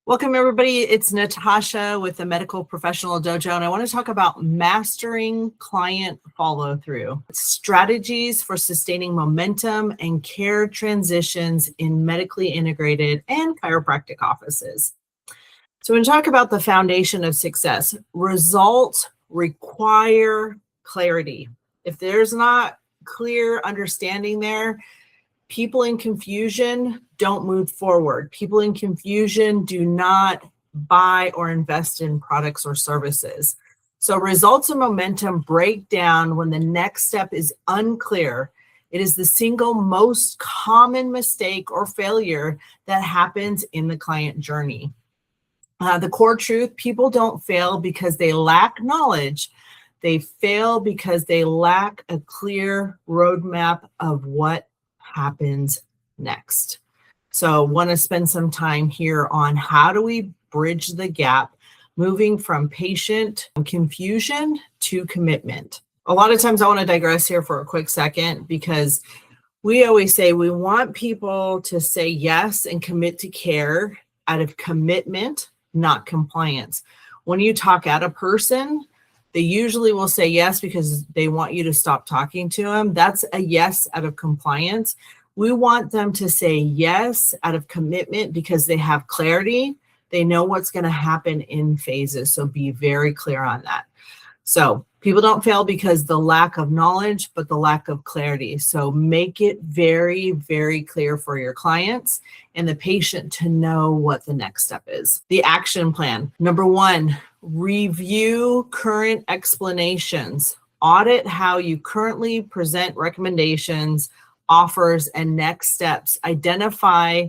Welcome, everybody. It's Natasha with the Medical Professional Dojo, and I want to talk about mastering client follow-through, strategies for sustaining momentum and care transitions in medically integrated and chiropractic offices. So when we talk about the foundation of success, results require clarity. If there's not clear understanding there, people in confusion don't move forward. People in confusion do not buy or invest in products or services. So results and momentum break down when the next step is unclear. It is the single most common mistake or failure that happens in the client journey. The core truth, people don't fail because they lack knowledge. They fail because they lack a clear roadmap of what happens next. So want to spend some time here on how do we bridge the gap moving from patient confusion to commitment. A lot of times I want to digress here for a quick second because we always say we want people to say yes and commit to care out of commitment, not compliance. When you talk at a person, they usually will say yes because they want you to stop talking to them. That's a yes out of compliance. We want them to say yes out of commitment because they have clarity. They know what's going to happen in phases. So be very clear on that. So people don't fail because the lack of knowledge, but the lack of clarity. So make it very, very clear for your clients and the patient to know what the next step is. The action plan. Number one, review current explanations. Audit how you currently present recommendations, offers, and next steps. Identify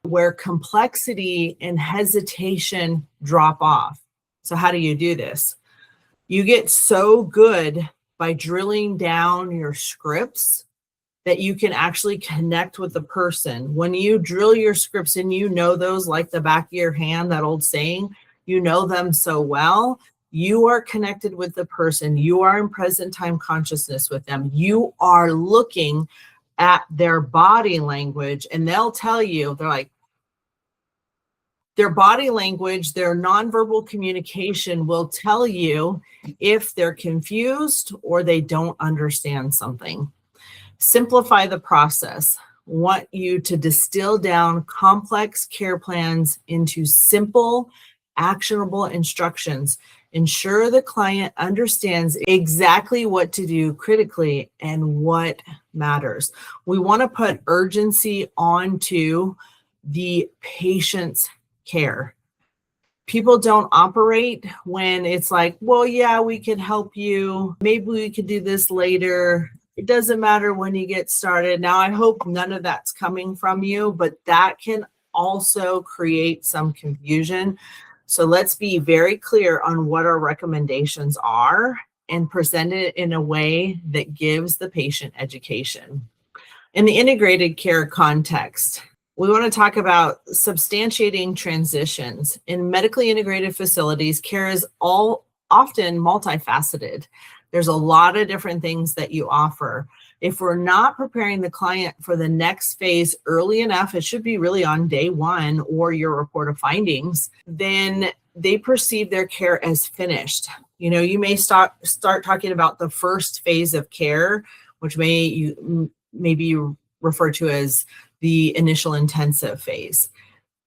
where complexity and hesitation drop off. So how do you do this? You get so good by drilling down your scripts that you can actually connect with the person. When you drill your scripts and you know those like the back of your hand, that old saying, you know them so well, you are connected with the person. You are in present time consciousness with them. You are looking at their body language, and they'll tell you, they're like, their body language, their nonverbal communication will tell you if they're confused or they don't understand something. Simplify the process. Want you to distill down complex care plans into simple, actionable instructions. Ensure the client understands exactly what to do critically and what matters. We want to put urgency onto the patient's care. People don't operate when it's like, well, yeah, we could help you. Maybe we could do this later. It doesn't matter when you get started. Now, I hope none of that's coming from you, but that can also create some confusion. So let's be very clear on what our recommendations are and present it in a way that gives the patient education. In the integrated care context, we want to talk about substantiating transitions. In medically integrated facilities, care is often multifaceted. There's a lot of different things that you offer. If we're not preparing the client for the next phase early enough, it should be really on day one or your report of findings, then they perceive their care as finished. You know, you may start talking about the first phase of care, which maybe you refer to as the initial intensive phase.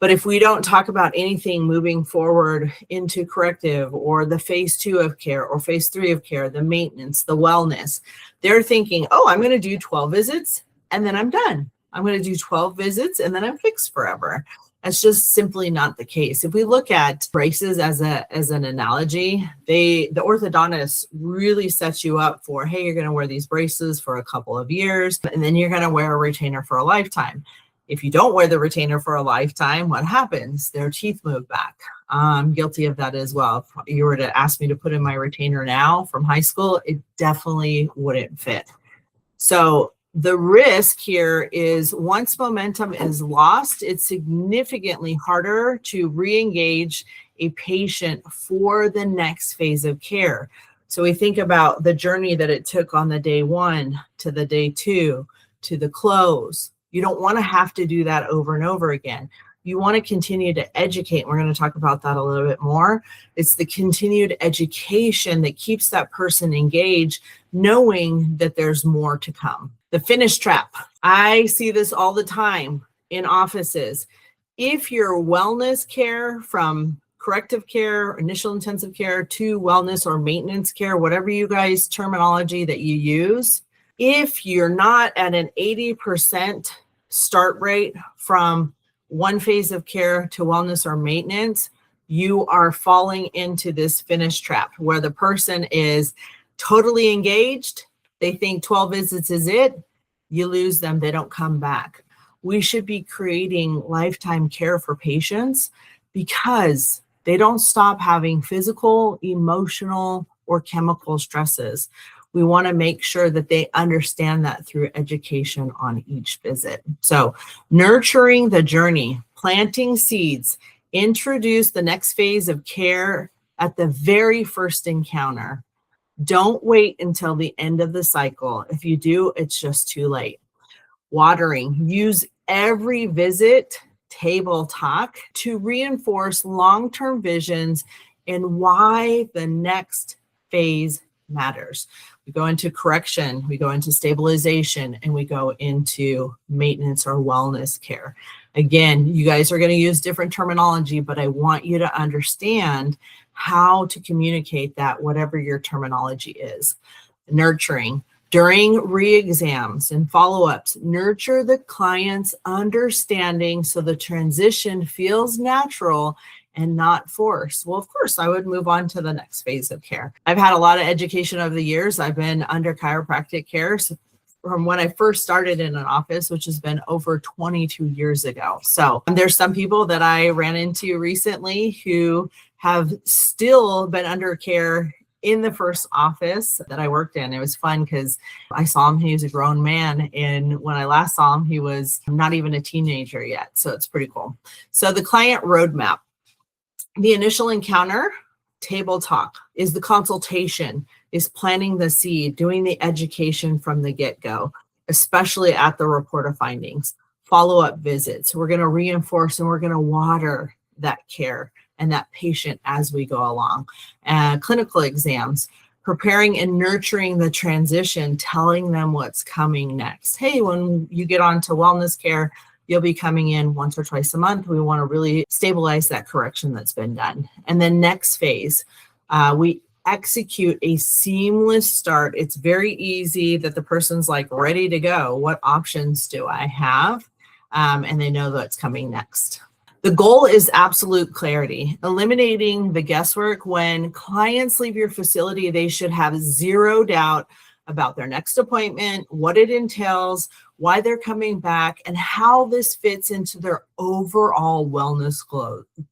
But if we don't talk about anything moving forward into corrective or the phase 2 of care or phase 3 of care, the maintenance, the wellness, they're thinking, oh, I'm going to do 12 visits and then I'm done. I'm going to do 12 visits and then I'm fixed forever. That's just simply not the case. If we look at braces as an analogy, the orthodontist really sets you up for, hey, you're going to wear these braces for a couple of years, and then you're going to wear a retainer for a lifetime. If you don't wear the retainer for a lifetime, what happens? Their teeth move back. I'm guilty of that as well. If you were to ask me to put in my retainer now from high school, it definitely wouldn't fit. So the risk here is once momentum is lost, it's significantly harder to re-engage a patient for the next phase of care. So we think about the journey that it took on the day 1 to the day 2 to the close. You don't want to have to do that over and over again. You want to continue to educate. We're going to talk about that a little bit more. It's the continued education that keeps that person engaged, knowing that there's more to come. The finish trap. I see this all the time in offices. If your wellness care, from corrective care, initial intensive care, to wellness or maintenance care, whatever you guys terminology that you use, if you're not at an 80% start rate from one phase of care to wellness or maintenance, you are falling into this finish trap where the person is totally engaged. They think 12 visits is it. You lose them. They don't come back. We should be creating lifetime care for patients because they don't stop having physical, emotional, or chemical stresses. We want to make sure that they understand that through education on each visit. So nurturing the journey, planting seeds, introduce the next phase of care at the very first encounter. Don't wait until the end of the cycle. If you do, it's just too late. Watering, use every visit table talk to reinforce long-term visions and why the next phase matters. We go into correction, we go into stabilization, and we go into maintenance or wellness care. Again, you guys are going to use different terminology, but I want you to understand how to communicate that, whatever your terminology is. Nurturing. During re-exams and follow-ups, nurture the client's understanding so the transition feels natural and not forced. Well, of course, I would move on to the next phase of care. I've had a lot of education over the years. I've been under chiropractic care from when I first started in an office, which has been over 22 years ago. So there's some people that I ran into recently who have still been under care in the first office that I worked in. It was fun because I saw him, he was a grown man. And when I last saw him, he was not even a teenager yet. So it's pretty cool. So the client roadmap, the initial encounter, table talk, is the consultation, is planting the seed, doing the education from the get-go, especially at the report of findings. Follow-up visits, we're going to reinforce and we're going to water that care and that patient as we go along. Clinical exams, preparing and nurturing the transition, telling them what's coming next. Hey, when you get on to wellness care, you'll be coming in once or twice a month. We want to really stabilize that correction that's been done. And then next phase, we execute a seamless start. It's very easy that the person's like ready to go. What options do I have? And they know what's coming next. The goal is absolute clarity, eliminating the guesswork. When clients leave your facility, they should have zero doubt about their next appointment, what it entails, why they're coming back, and how this fits into their overall wellness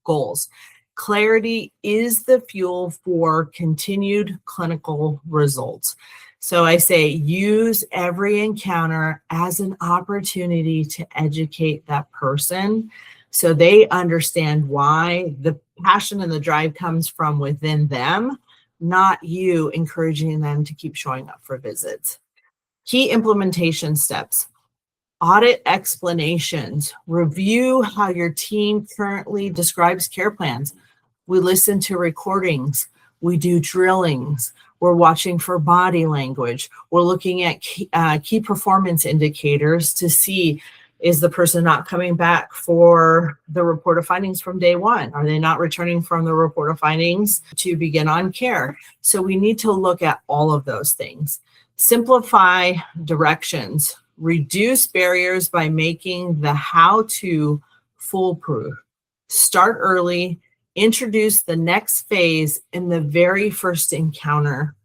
goals. Clarity is the fuel for continued clinical results. So I say use every encounter as an opportunity to educate that person, so they understand why the passion and the drive comes from within them, not you encouraging them to keep showing up for visits. Key implementation steps: audit explanations, review how your team currently describes care plans. We listen to recordings, we do drillings, we're watching for body language, we're looking at key performance indicators to see, is the person not coming back for the report of findings from day one? Are they not returning from the report of findings to begin on care? So we need to look at all of those things. Simplify directions, reduce barriers by making the how-to foolproof. Start early, introduce the next phase in the very first encounter,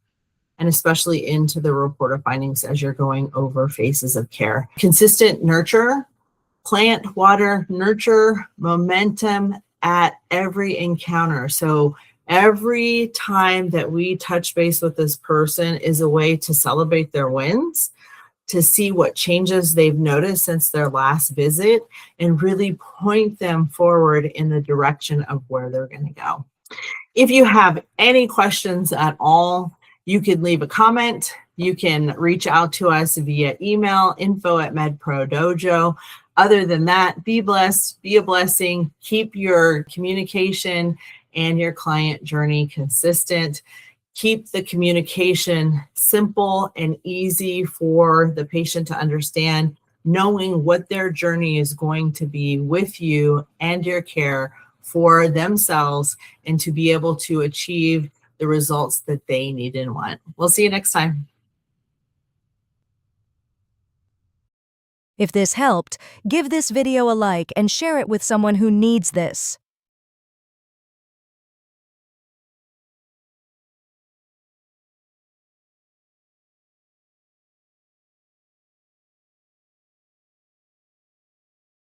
and especially into the report of findings as you're going over phases of care. Consistent nurture, plant, water, nurture, momentum at every encounter. So every time that we touch base with this person is a way to celebrate their wins, to see what changes they've noticed since their last visit, and really point them forward in the direction of where they're going to go. If you have any questions at all, you can leave a comment. You can reach out to us via email, info@MedProDojo. Other than that, be blessed, be a blessing, keep your communication and your client journey consistent. Keep the communication simple and easy for the patient to understand, knowing what their journey is going to be with you and your care for themselves, and to be able to achieve the results that they need and want. We'll see you next time. If this helped, give this video a like and share it with someone who needs this.